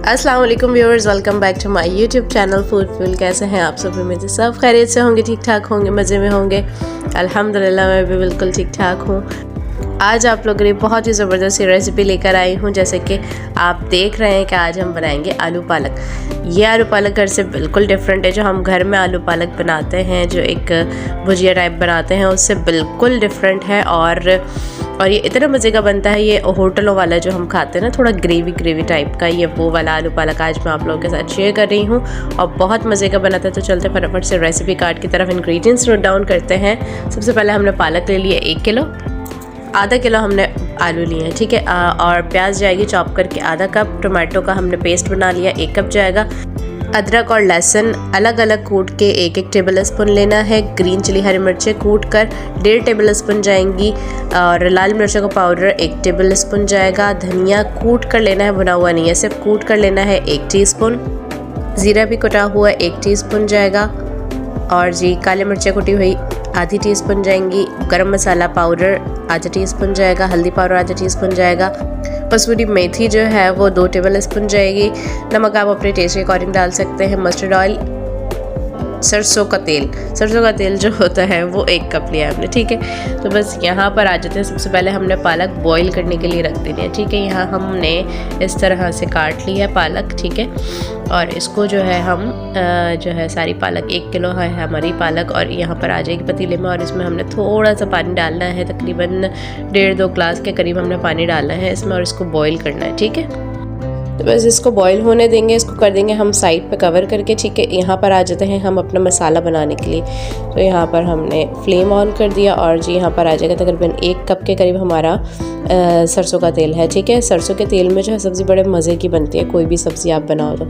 अस्सलाम वालेकुम viewers, welcome back to my YouTube channel food. कैसे हैं आप सब? उम्मीद है सब खैरियत से होंगे, ठीक ठाक होंगे, मज़े में होंगे। अल्हम्दुलिल्लाह मैं भी बिल्कुल ठीक ठाक हूँ। आज आप लोगों के लिए बहुत ही ज़बरदस्त रेसिपी लेकर आई हूँ। जैसे कि आप देख रहे हैं कि आज हम बनाएंगे आलू पालक। ये आलू पालक घर से बिल्कुल डिफरेंट है। जो हम घर में आलू पालक बनाते हैं, जो एक भुजिया टाइप बनाते हैं, उससे बिल्कुल डिफरेंट है। और ये इतना मज़े का बनता है। ये होटलों वाला जो हम खाते हैं ना, थोड़ा ग्रेवी टाइप का, ये वो वाला आलू पालक आज मैं आप लोगों के साथ शेयर कर रही हूँ और बहुत मज़े का बना था। तो चलते फटाफट से रेसिपी कार्ड की तरफ इंग्रेडिएंट्स नोट डाउन करते हैं। सबसे पहले हमने पालक ले लिया 1 किलो, आधा किलो हमने आलू लिए हैं, ठीक है। और प्याज जाएगी चॉप करके आधा कप, टोमेटो का हमने पेस्ट बना लिया 1 कप जाएगा। अदरक और लहसुन अलग अलग कूट के 1-1 टेबल स्पून लेना है। ग्रीन चिली हरी मिर्चें कूट कर 1.5 टेबल स्पून जाएंगी। और लाल मिर्चों का पाउडर 1 टेबल स्पून जाएगा। धनिया कूट कर लेना है, भुना हुआ नहीं है, सिर्फ कूट कर लेना है 1 टीस्पून। ज़ीरा भी कुटा हुआ 1 टीस्पून जाएगा। और जी काली मिर्चें कुटी हुई आधी टीस्पून जाएंगी। गरम मसाला पाउडर आधा टीस्पून जाएगा। हल्दी पाउडर आधा टीस्पून जाएगा। कसूरी मेथी जो है वो 2 टेबल स्पून जाएगी। नमक आप अपने टेस्ट के अकॉर्डिंग डाल सकते हैं। मस्टर्ड ऑयल, सरसों का तेल जो होता है वो 1 कप लिया हमने, ठीक है। तो बस यहाँ पर आ जाते हैं। सबसे पहले हमने पालक बॉईल करने के लिए रख देनी है, ठीक है। यहाँ हमने इस तरह से काट लिया है पालक, ठीक है। और इसको जो है हम जो है सारी पालक 1 किलो है हमारी पालक, और यहाँ पर आ जाएगी पतीले में। और इसमें हमने थोड़ा सा पानी डालना है, तकरीबन 1.5-2 ग्लास के करीब हमने पानी डालना है इसमें, और इसको बॉईल करना है, ठीक है। तो बस इसको बॉईल होने देंगे। इसको कर देंगे हम साइड पे कवर करके, ठीक है। यहाँ पर आ जाते हैं हम अपना मसाला बनाने के लिए। तो यहाँ पर हमने फ्लेम ऑन कर दिया और जी यहाँ पर आ जाएगा तकरीबन 1 कप के करीब हमारा सरसों का तेल है, ठीक है। सरसों के तेल में जो है सब्ज़ी बड़े मज़े की बनती है, कोई भी सब्ज़ी आप बनाओ तो।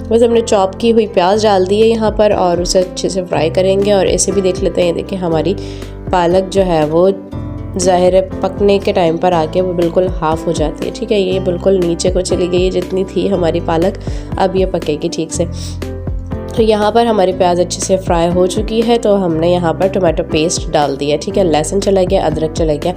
बस हमने चॉप की हुई प्याज डाल दी है यहाँ पर और उसे अच्छे से फ्राई करेंगे। और ऐसे भी देख लेते हैं, देखिए हमारी पालक जो है वो ज़ाहिर है पकने के टाइम पर आके वो बिल्कुल हाफ़ हो जाती है, ठीक है। ये बिल्कुल नीचे को चली गई है जितनी थी हमारी पालक, अब ये पकेगी ठीक से। तो यहाँ पर हमारी प्याज अच्छे से फ्राई हो चुकी है। तो हमने यहाँ पर टोमेटो पेस्ट डाल दिया, ठीक है। लहसुन चला गया, अदरक चला गया,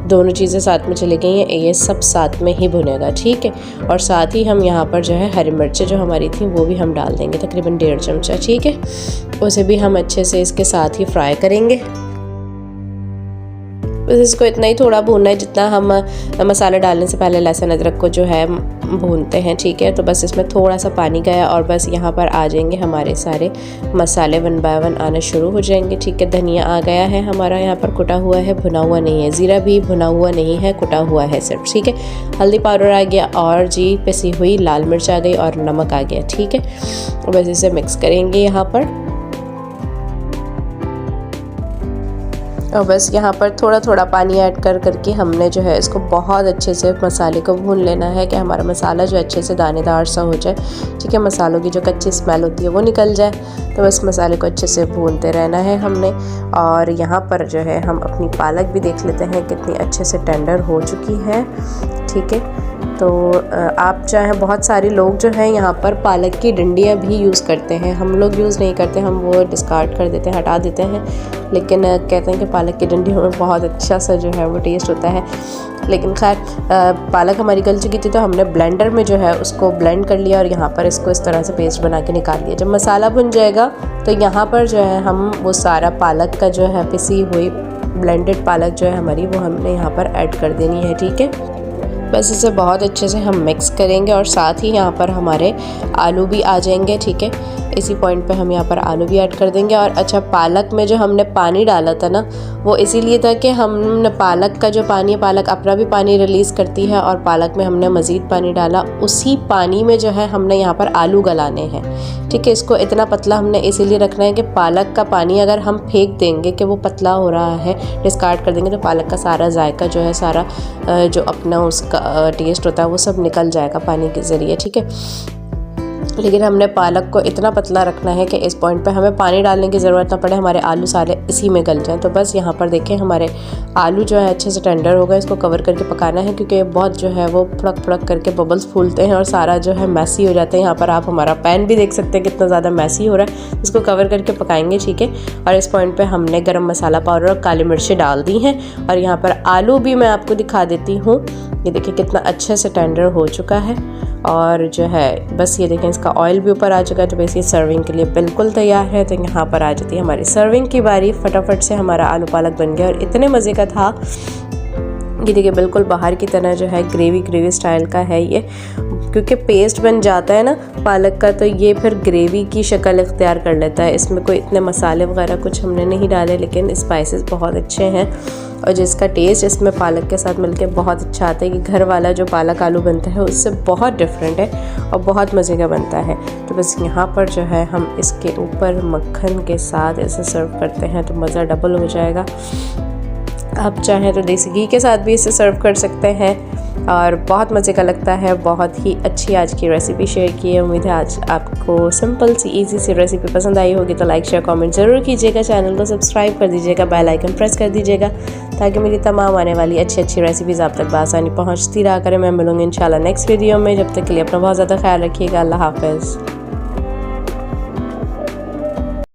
दोनों चीज़ें साथ में चली गई हैं। ये सब साथ में ही भुनेगा, ठीक है। और साथ ही हम यहाँ पर जो है हरी मिर्चें जो हमारी थी वो भी हम डाल देंगे, तकरीबन 1.5 चमचा, ठीक है। उसे भी हम अच्छे से इसके साथ ही फ्राई करेंगे। बस इसको इतना ही थोड़ा भूनना है जितना हम मसाला डालने से पहले लहसुन अदरक को जो है भूनते हैं, ठीक है। तो बस इसमें थोड़ा सा पानी गया और बस यहाँ पर आ जाएंगे हमारे सारे मसाले 1 बाय 1 आने शुरू हो जाएंगे, ठीक है। धनिया आ गया है हमारा, यहाँ पर कुटा हुआ है, भुना हुआ नहीं है। ज़ीरा भी भुना हुआ नहीं है, कुटा हुआ है सिर्फ, ठीक है। हल्दी पाउडर आ गया और जी पिसी हुई लाल मिर्च आ गई और नमक आ गया, ठीक है। बस इसे मिक्स करेंगे यहाँ पर। और बस यहाँ पर थोड़ा थोड़ा पानी ऐड करके हमने जो है इसको बहुत अच्छे से मसाले को भून लेना है कि हमारा मसाला जो अच्छे से दानेदार सा हो जाए, ठीक है। मसालों की जो कच्ची स्मेल होती है वो निकल जाए। तो बस मसाले को अच्छे से भूनते रहना है हमने। और यहाँ पर जो है हम अपनी पालक भी देख लेते हैं कितनी अच्छे से टेंडर हो चुकी है, ठीक है। तो आप चाहें, बहुत सारे लोग जो हैं यहाँ पर पालक की डंडियाँ भी यूज़ करते हैं। हम लोग यूज़ नहीं करते, हम वो डिस्कार्ड कर देते हैं, हटा देते हैं। लेकिन कहते हैं कि पालक की डंडियों में बहुत अच्छा सा जो है वो टेस्ट होता है। लेकिन खैर पालक हमारी गल चुकी थी तो हमने ब्लेंडर में जो है उसको ब्लेंड कर लिया और यहाँ पर इसको इस तरह से पेस्ट बना के निकाल दिया। जब मसाला भुन जाएगा तो यहाँ पर जो है हम वो सारा पालक का जो है पिसी हुई ब्लेंडेड पालक जो है हमारी, वो हमने यहाँ पर ऐड कर देनी है, ठीक है। बस इसे बहुत अच्छे से हम मिक्स करेंगे और साथ ही यहाँ पर हमारे आलू भी आ जाएंगे, ठीक है। इसी पॉइंट पे हम यहाँ पर आलू भी ऐड कर देंगे। और अच्छा, पालक में जो हमने पानी डाला था ना, वो इसीलिए था कि हमने पालक का जो पानी है, पालक अपना भी पानी रिलीज़ करती है और पालक में हमने मज़ीद पानी डाला। उसी पानी में जो है हमने यहाँ पर आलू गलाने हैं, ठीक है। इसको इतना पतला हमने इसीलिए रखना है कि पालक का पानी अगर हम फेंक देंगे कि वो पतला हो रहा है, डिस्कार्ड कर देंगे, तो पालक का सारा जायका जो है, सारा जो अपना उसका टेस्ट होता है वो सब निकल जाएगा पानी के ज़रिए, ठीक है। लेकिन हमने पालक को इतना पतला रखना है कि इस पॉइंट पे हमें पानी डालने की ज़रूरत ना पड़े, हमारे आलू सारे इसी में गल जाएं। तो बस यहाँ पर देखें हमारे आलू जो है अच्छे से टेंडर हो गए। इसको कवर करके पकाना है क्योंकि बहुत जो है वो फड़क फड़क करके बबल्स फूलते हैं और सारा जो है मैसी हो जाता है। यहाँ पर आप हमारा पैन भी देख सकते हैं कितना ज़्यादा मैसी हो रहा है। इसको कवर करके पकाएंगे, ठीक है। और इस पॉइंट पर हमने गर्म मसाला पाउडर और काली मिर्चें डाल दी हैं। और यहाँ पर आलू भी मैं आपको दिखा देती हूँ, ये देखिए कितना अच्छे से टेंडर हो चुका है। और जो है बस ये देखें इसका ऑयल भी ऊपर आ चुका है। तो बस ये सर्विंग के लिए बिल्कुल तैयार है। तो यहाँ पर आ जाती है हमारी सर्विंग की बारी। फटाफट से हमारा आलू पालक बन गया और इतने मज़े का था। ये देखिए बिल्कुल बाहर की तरह जो है ग्रेवी स्टाइल का है ये, क्योंकि पेस्ट बन जाता है ना पालक का, तो ये फिर ग्रेवी की शक्ल इख्तियार कर लेता है। इसमें कोई इतने मसाले वगैरह कुछ हमने नहीं डाले, लेकिन स्पाइसेस बहुत अच्छे हैं और जिसका टेस्ट इसमें पालक के साथ मिलके बहुत अच्छा आता है कि घर वाला जो पालक आलू बनता है उससे बहुत डिफरेंट है और बहुत मज़े का बनता है। तो बस यहाँ पर जो है हम इसके ऊपर मक्खन के साथ इसे सर्व करते हैं तो मज़ा डबल हो जाएगा। आप चाहें तो देसी घी के साथ भी इसे सर्व कर सकते हैं और बहुत मज़े का लगता है। बहुत ही अच्छी आज की रेसिपी शेयर की है। उम्मीद है आज आपको सिंपल सी इजी सी रेसिपी पसंद आई होगी। तो लाइक शेयर कमेंट ज़रूर कीजिएगा, चैनल को सब्सक्राइब कर दीजिएगा, बेल आइकन प्रेस कर दीजिएगा ताकि मेरी तमाम आने वाली अच्छी रेसिपीज़ आप तक बआसानी पहुँचती रहा करें। मैं मिलूँगी इंशाल्लाह नेक्स्ट वीडियो में। जब तक के लिए अपना बहुत ज़्यादा ख्याल रखिएगा। अल्लाह हाफ़िज़।